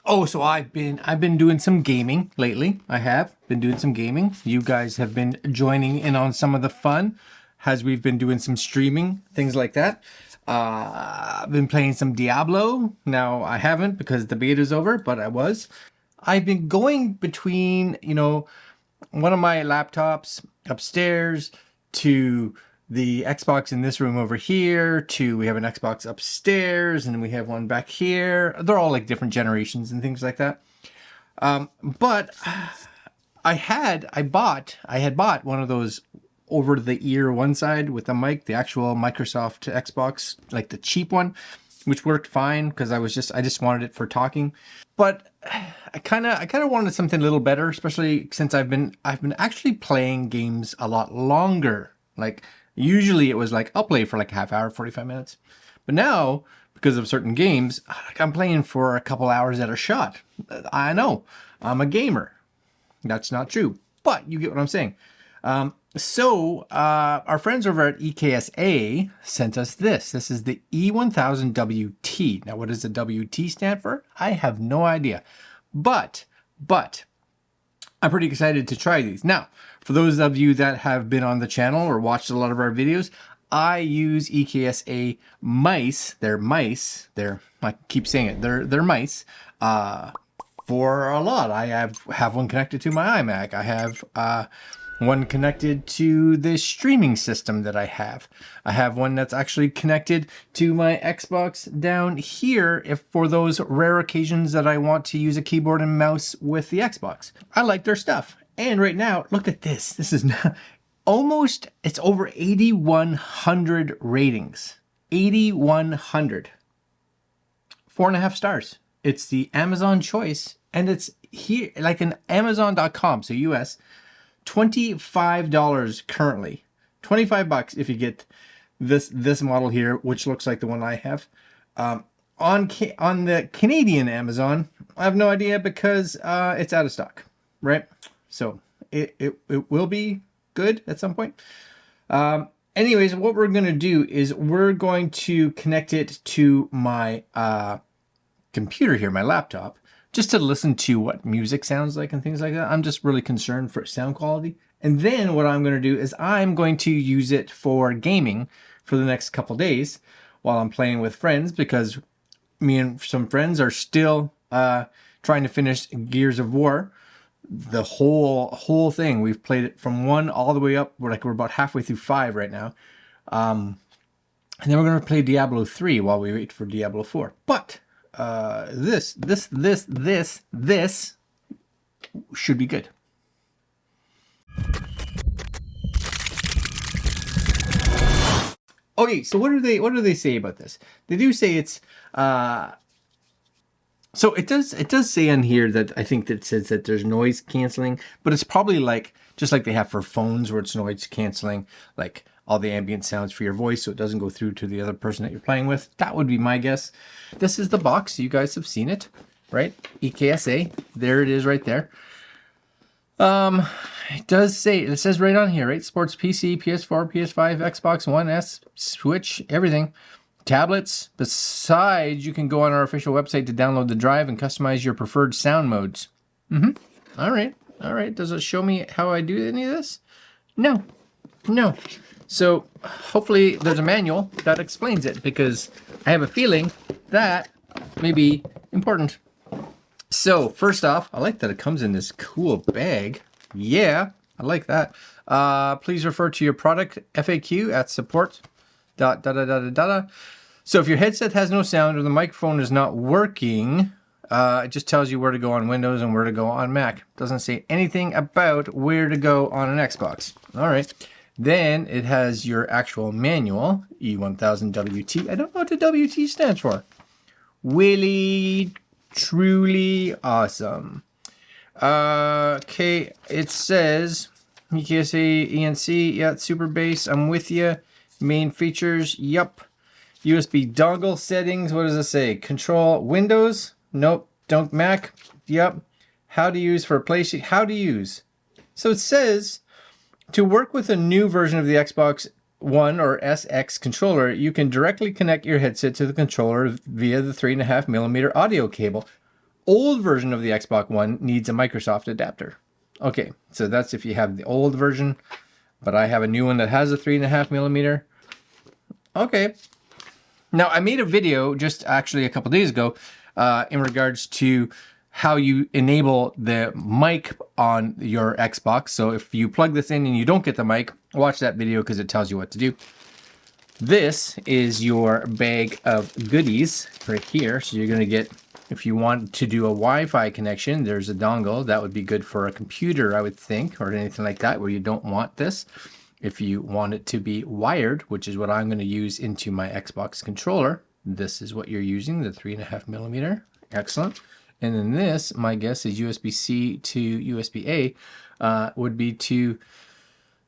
Oh, so I've been doing some gaming lately. I have been doing some gaming. You guys have been joining in on some of the fun as we've been doing some streaming, things like that. I've been playing some Diablo. Now I haven't because the beta's over, but I was. I've been going between, one of my laptops upstairs to the Xbox in this room over here to we have an Xbox upstairs and we have one back here. They're all like different generations and things like that. But I had bought one of those over the ear one side with the mic, the actual Microsoft Xbox, like the cheap one, which worked fine because I just wanted it for talking. But I kind of wanted something a little better, especially since I've been actually playing games a lot longer. Like usually it was like I'll play for like a half hour, 45 minutes. But now, because of certain games, I'm playing for a couple hours at a shot. I know, I'm a gamer. That's not true, but you get what I'm saying. So our friends over at EKSA sent us this. This is the E1000WT. Now, what does the WT stand for? I have no idea. But I'm pretty excited to try these. Now, for those of you that have been on the channel or watched a lot of our videos, I use EKSA mice. They're mice. I keep saying it. They're mice. For a lot. I have one connected to my iMac. I have one connected to the streaming system that I have. I have one that's actually connected to my Xbox down here if for those rare occasions that I want to use a keyboard and mouse with the Xbox. I like their stuff. And right now, look at this. This is almost, it's over 8,100 ratings. 8,100. 4.5 stars. It's the Amazon choice, and it's here, like in Amazon.com, so US, $25 currently. $25 if you get this model here, which looks like the one I have. On the Canadian Amazon, I have no idea because it's out of stock, right? So it will be good at some point. Anyways, what we're going to do is we're going to connect it to my computer here, my laptop, just to listen to what music sounds like and things like that. I'm just really concerned for sound quality. And then what I'm going to do is I'm going to use it for gaming for the next couple days while I'm playing with friends, because me and some friends are still trying to finish Gears of War. The whole thing. We've played it from 1 all the way up. We're about halfway through 5 right now. And then we're going to play Diablo 3 while we wait for Diablo 4. But this should be good. Okay, so what do they say about this? They do say it's so it does say on here that I think that it says that there's noise canceling, but it's probably like just like they have for phones where it's noise canceling, like all the ambient sounds for your voice so it doesn't go through to the other person that you're playing with. That would be my guess. This is the box. You guys have seen it, right? EKSA. There it is right there. It does say, it says right on here, right? Sports PC, PS4, PS5, Xbox One S, Switch, everything. Tablets. Besides, you can go on our official website to download the drive and customize your preferred sound modes. All right. Does it show me how I do any of this? No. So hopefully there's a manual that explains it, because I have a feeling that may be important. So first off, I like that it comes in this cool bag. Yeah, I like that. Please refer to your product FAQ at support. So if your headset has no sound or the microphone is not working, it just tells you where to go on Windows and where to go on Mac. It doesn't say anything about where to go on an Xbox. All right. Then it has your actual manual, E1000WT. I don't know what the WT stands for. Really, truly awesome. Okay, it says EKSA ENC, yeah, super bass, I'm with you. Main features, yup. USB dongle settings, what does it say? Control Windows? Nope. Don't Mac? Yup. How to use for PlayStation? How to use? So it says, to work with a new version of the Xbox One or SX controller, you can directly connect your headset to the controller via the 3.5mm audio cable. old version of the Xbox One needs a Microsoft adapter. Okay, so that's if you have the old version, but I have a new one that has a 3.5mm. Okay. Now, I made a video just actually a couple days ago in regards to how you enable the mic on your Xbox. So if you plug this in and you don't get the mic, watch that video because it tells you what to do. This is your bag of goodies right here. So you're going to get, if you want to do a Wi-Fi connection, there's a dongle. That would be good for a computer, I would think, or anything like that where you don't want this. If you want it to be wired, which is what I'm going to use into my Xbox controller, this is what you're using, the 3.5mm. Excellent. And then this, my guess is USB-C to USB-A would be to,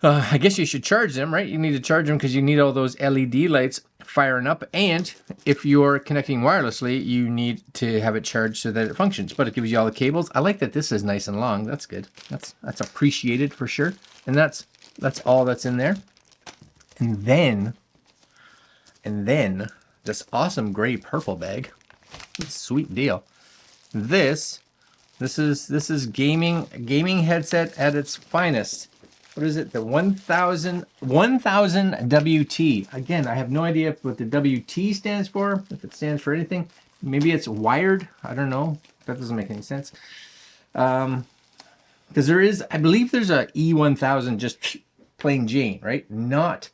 I guess you should charge them, right? You need to charge them because you need all those LED lights firing up. And if you're connecting wirelessly, you need to have it charged so that it functions. But it gives you all the cables. I like that this is nice and long. That's good. That's appreciated for sure. And that's all that's in there. And then this awesome gray purple bag. Sweet deal. This is gaming headset at its finest. What is it? The 1000WT. Again, I have no idea what the WT stands for, if it stands for anything. Maybe it's wired. I don't know. That doesn't make any sense. Because there is, I believe there's a E1000 just plain Jane, right? Not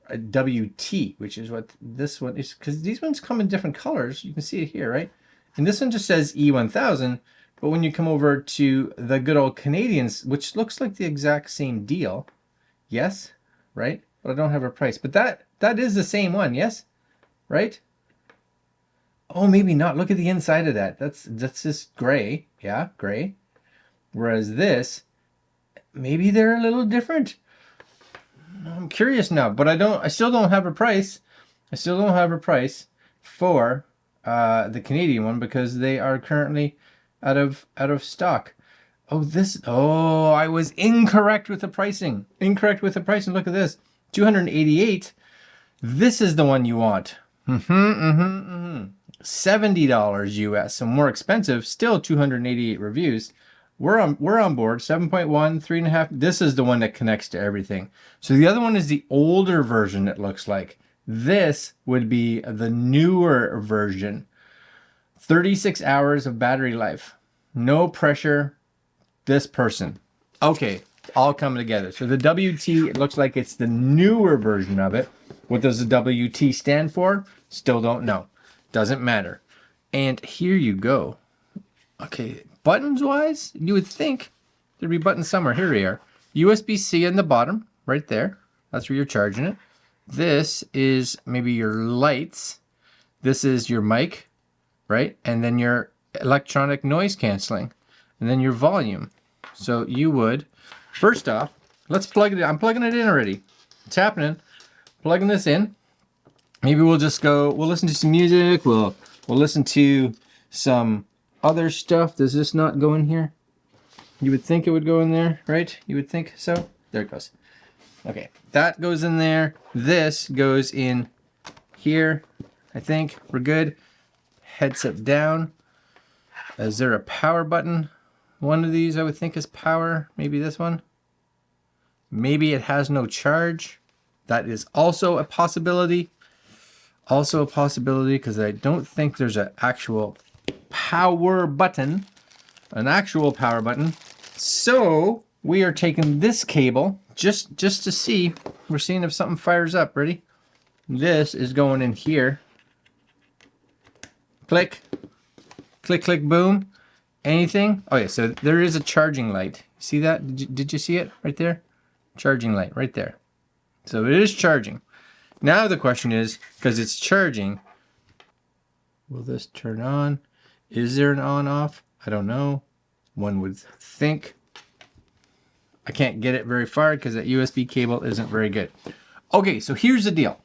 a WT, which is what this one is. Because these ones come in different colors. You can see it here, right? And this one just says E1000. But when you come over to the good old Canadians, which looks like the exact same deal, yes, right? But I don't have a price. But that is the same one, yes, right? Oh, maybe not. Look at the inside of that. That's just gray, yeah, gray. Whereas this, maybe they're a little different. I'm curious now, but I still don't have a price. I still don't have a price for the Canadian one because they are currently out of stock. I was incorrect with the pricing. Look at this. 288. This is the one you want. $70 US. So more expensive, still 288 reviews. We're on board. 7.1, 3.5. This is the one that connects to everything. So the other one is the older version, it looks like. This would be the newer version. 36 hours of battery life. No pressure. This person. Okay, all coming together. So the WT, it looks like it's the newer version of it. What does the WT stand for? Still don't know. Doesn't matter. And here you go. Okay, buttons wise, you would think there'd be buttons somewhere. Here we are. USB-C in the bottom, right there. That's where you're charging it. This is maybe your lights. This is your mic, right? And then your electronic noise canceling. And then your volume. So you would, first off, let's plug it in. I'm plugging it in already. It's happening. Plugging this in. Maybe we'll just go, we'll listen to some music. We'll listen to some other stuff. Does this not go in here? You would think it would go in there, right? You would think so. There it goes. Okay, that goes in there. This goes in here. I think we're good. Headset down. Is there a power button? One of these I would think is power. Maybe this one. Maybe it has no charge. That is also a possibility. Also a possibility because I don't think there's an actual power button. An actual power button. So we are taking this cable just to see. We're seeing if something fires up. Ready? This is going in here. Click. Click, click, boom. Anything? Oh yeah, so there is a charging light. See that? Did you see it right there? Charging light right there. So it is charging. Now the question is, because it's charging, will this turn on? Is there an on-off? I don't know. One would think. I can't get it very far because that USB cable isn't very good. Okay, so here's the deal.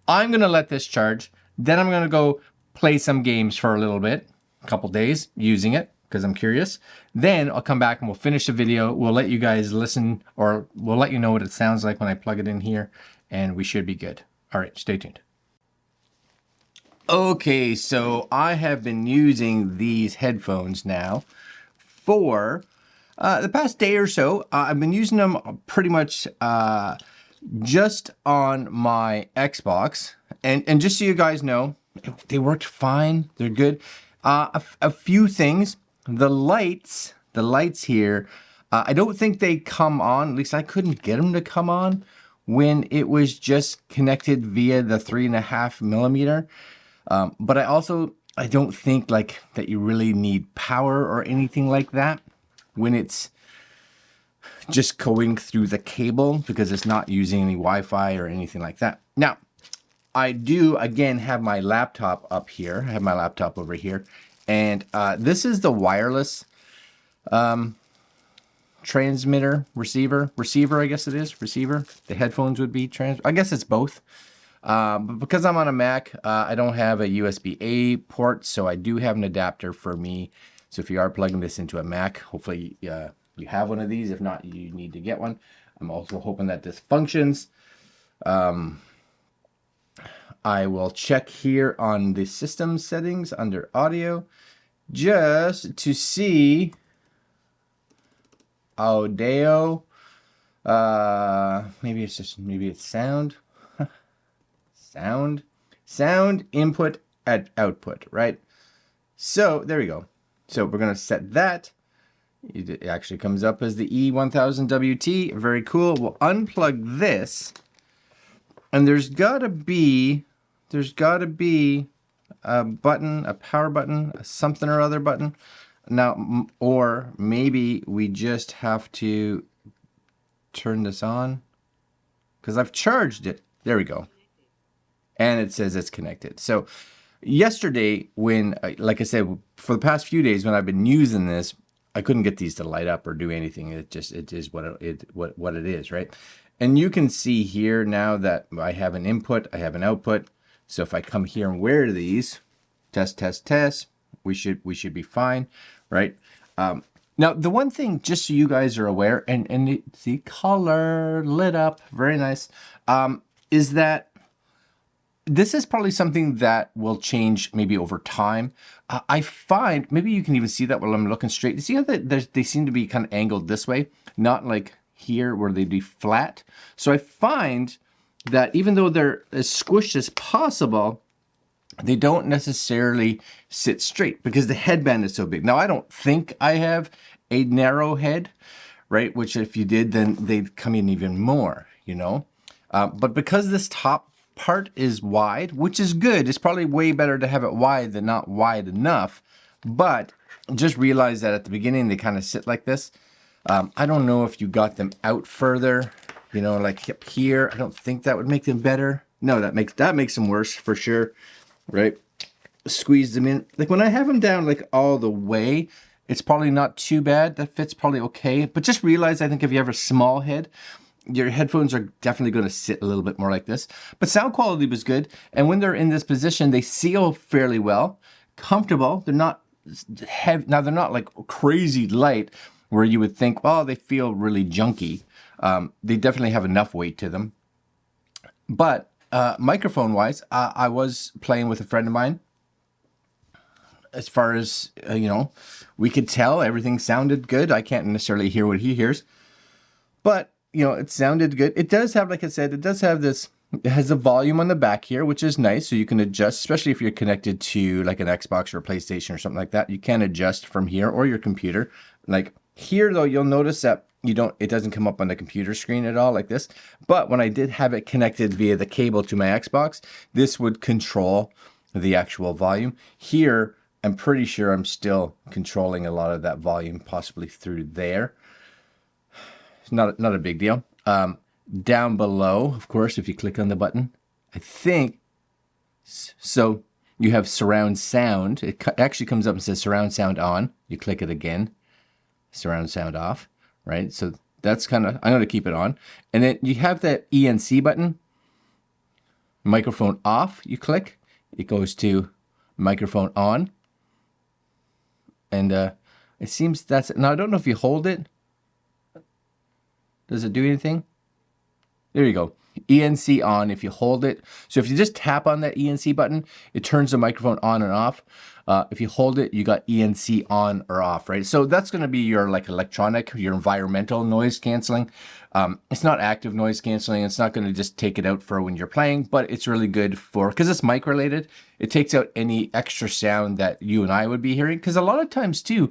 I'm going to let this charge. Then I'm going to go play some games for a little bit. A couple days using it because I'm curious. Then I'll come back and we'll finish the video. We'll let you guys listen, or we'll let you know what it sounds like when I plug it in here, and we should be good. All right, stay tuned. Okay, so I have been using these headphones now for the past day or so. I've been using them pretty much just on my Xbox. And just so you guys know, they worked fine. They're good. A few things. The lights here, I don't think they come on. At least I couldn't get them to come on when it was just connected via the 3.5mm. But I don't think like that you really need power or anything like that when it's just going through the cable, because it's not using any Wi-Fi or anything like that. Now, I do again have my laptop up here. I have my laptop over here, and this is the wireless transmitter, receiver, I guess it is, receiver. The headphones would be I guess it's both. But because I'm on a Mac, I don't have a USB-A port, so I do have an adapter for me. So if you are plugging this into a Mac, hopefully you have one of these. If not, you need to get one. I'm also hoping that this functions. I will check here on the system settings under audio just to see audio. Maybe it's sound. Sound input at output, right? So there we go. So we're going to set that. It actually comes up as the E1000WT. Very cool. We'll unplug this, and there's got to be a button, a power button, a something or other button. Now, or maybe we just have to turn this on because I've charged it. There we go. And it says it's connected. So yesterday, when, like I said, for the past few days when I've been using this, I couldn't get these to light up or do anything. It is what it is, right? And you can see here now that I have an input, I have an output. So if I come here and wear these, test, we should be fine, right? Now the one thing, just so you guys are aware, and see color lit up, very nice, is that this is probably something that will change maybe over time. I find, maybe you can even see that while I'm looking straight. You see how they seem to be kind of angled this way, not like here where they'd be flat. So I find that even though they're as squished as possible, they don't necessarily sit straight because the headband is so big. Now, I don't think I have a narrow head, right? Which if you did, then they'd come in even more, you know? But because this top part is wide, which is good. It's probably way better to have it wide than not wide enough. But just realize that at the beginning, they kind of sit like this. I don't know if you got them out further, you know, like up here. I don't think that would make them better. No, that makes them worse for sure, right? Squeeze them in. Like when I have them down like all the way, it's probably not too bad. That fits probably okay. But just realize, I think if you have a small head, your headphones are definitely going to sit a little bit more like this. But sound quality was good. And when they're in this position, they seal fairly well. Comfortable. They're not heavy. Now, they're not like crazy light where you would think, oh, they feel really junky. They definitely have enough weight to them. But microphone-wise, I was playing with a friend of mine. As far as, you know, we could tell everything sounded good. I can't necessarily hear what he hears. But you know, it sounded good. It does have, like I said, it does have this, it has a volume on the back here, which is nice. So you can adjust, especially if you're connected to like an Xbox or a PlayStation or something like that. You can adjust from here or your computer. Like here though, you'll notice that it doesn't come up on the computer screen at all like this. But when I did have it connected via the cable to my Xbox, this would control the actual volume. Here, I'm pretty sure I'm still controlling a lot of that volume, possibly through there. Not a big deal. Down below, of course, if you click on the button, I think, so you have surround sound. It actually comes up and says surround sound on. You click it again, surround sound off, right? So that's kind of, I'm going to keep it on. And then you have that ENC button, microphone off, you click, it goes to microphone on. And it seems that's it. Now, I don't know if you hold it. Does it do anything? There you go. ENC on if you hold it. So if you just tap on that ENC button, it turns the microphone on and off. If you hold it, you got ENC on or off, right? So that's going to be your like electronic, your environmental noise canceling. It's not active noise canceling. It's not going to just take it out for when you're playing, but it's really good for, because it's mic related, it takes out any extra sound that you and I would be hearing. Because a lot of times too,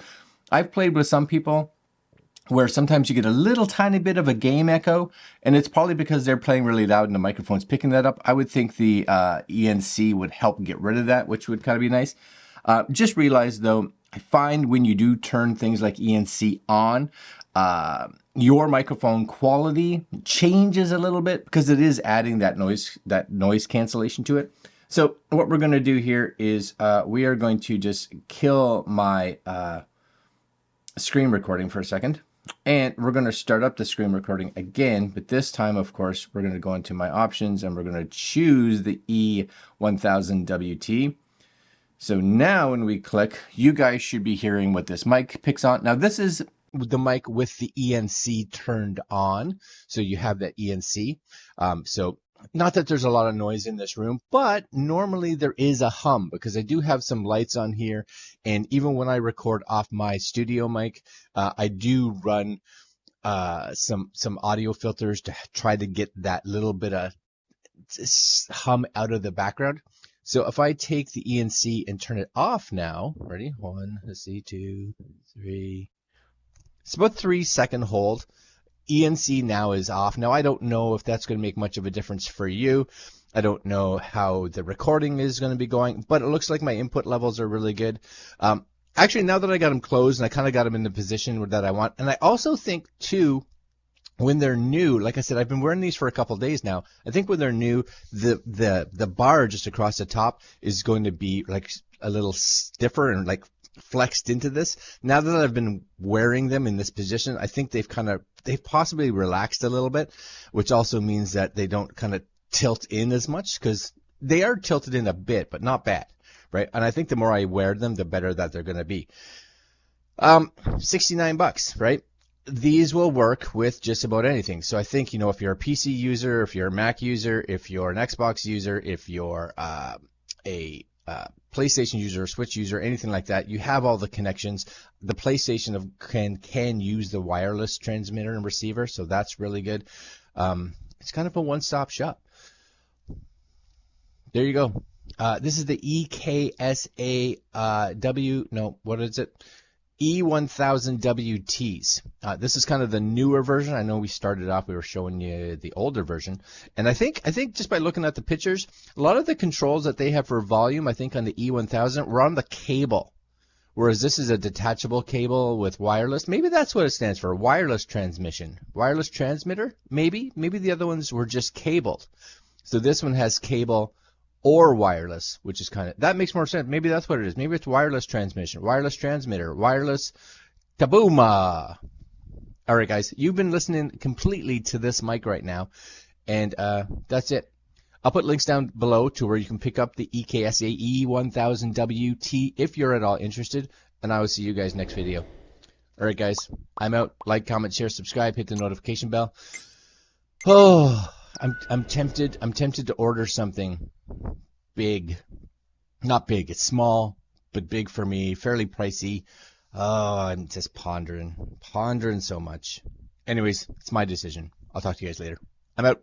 I've played with some people where sometimes you get a little tiny bit of a game echo, and it's probably because they're playing really loud and the microphone's picking that up. I would think the ENC would help get rid of that, which would kind of be nice. Just realize though, I find when you do turn things like ENC on, your microphone quality changes a little bit because it is adding that noise cancellation to it. So what we're going to do here is we are going to just kill my screen recording for a second. And we're going to start up the screen recording again, but this time, of course, we're going to go into my options and we're going to choose the E1000WT. So now when we click, you guys should be hearing what this mic picks on. Now this is the mic with the ENC turned on. So you have that ENC. So not that there's a lot of noise in this room, but normally there is a hum because I do have some lights on here. And even when I record off my studio mic, I do run some audio filters to try to get that little bit of hum out of the background. So if I take the ENC and turn it off now, ready? 1, let's see, 2, 3. It's about 3-second hold. ENC now is off. Now I don't know if that's going to make much of a difference for you. I don't know how the recording is going to be going, but it looks like my input levels are really good. Actually, now that I got them closed and I kind of got them in the position that I want, and I also think too, when they're new, like I said, I've been wearing these for a couple of days now. I think when they're new, the bar just across the top is going to be like a little stiffer and like flexed into this. Now that I've been wearing them in this position, I think they've possibly relaxed a little bit, which also means that they don't kind of tilt in as much, because they are tilted in a bit, but not bad, right? And I think the more I wear them, the better that they're going to be. $69, right? These will work with just about anything. So I think, if you're a PC user, if you're a Mac user, if you're an Xbox user, if you're a PlayStation user, Switch user, anything like that, you have all the connections. The PlayStation can use the wireless transmitter and receiver, so that's really good. It's kind of a one-stop shop. There you go. This is the EKSA E1000WTs. This is kind of the newer version. I know we started off, we were showing you the older version. And I think just by looking at the pictures, a lot of the controls that they have for volume, I think on the E1000, were on the cable. Whereas this is a detachable cable with wireless. Maybe that's what it stands for, wireless transmission. Wireless transmitter, maybe. Maybe the other ones were just cabled. So this one has cable or wireless, which is that makes more sense. Maybe that's what it is. Maybe it's wireless transmission, wireless transmitter, wireless kabooma. All right, guys, you've been listening completely to this mic right now, and that's it. I'll put links down below to where you can pick up the EKSA E1000WT if you're at all interested, and I will see you guys next video. All right, guys, I'm out. Like, comment, share, subscribe, hit the notification bell. Oh, I'm tempted to order something big. Not big, it's small, but big for me, fairly pricey. Oh, I'm just pondering so much. Anyways, it's my decision. I'll talk to you guys later. I'm out.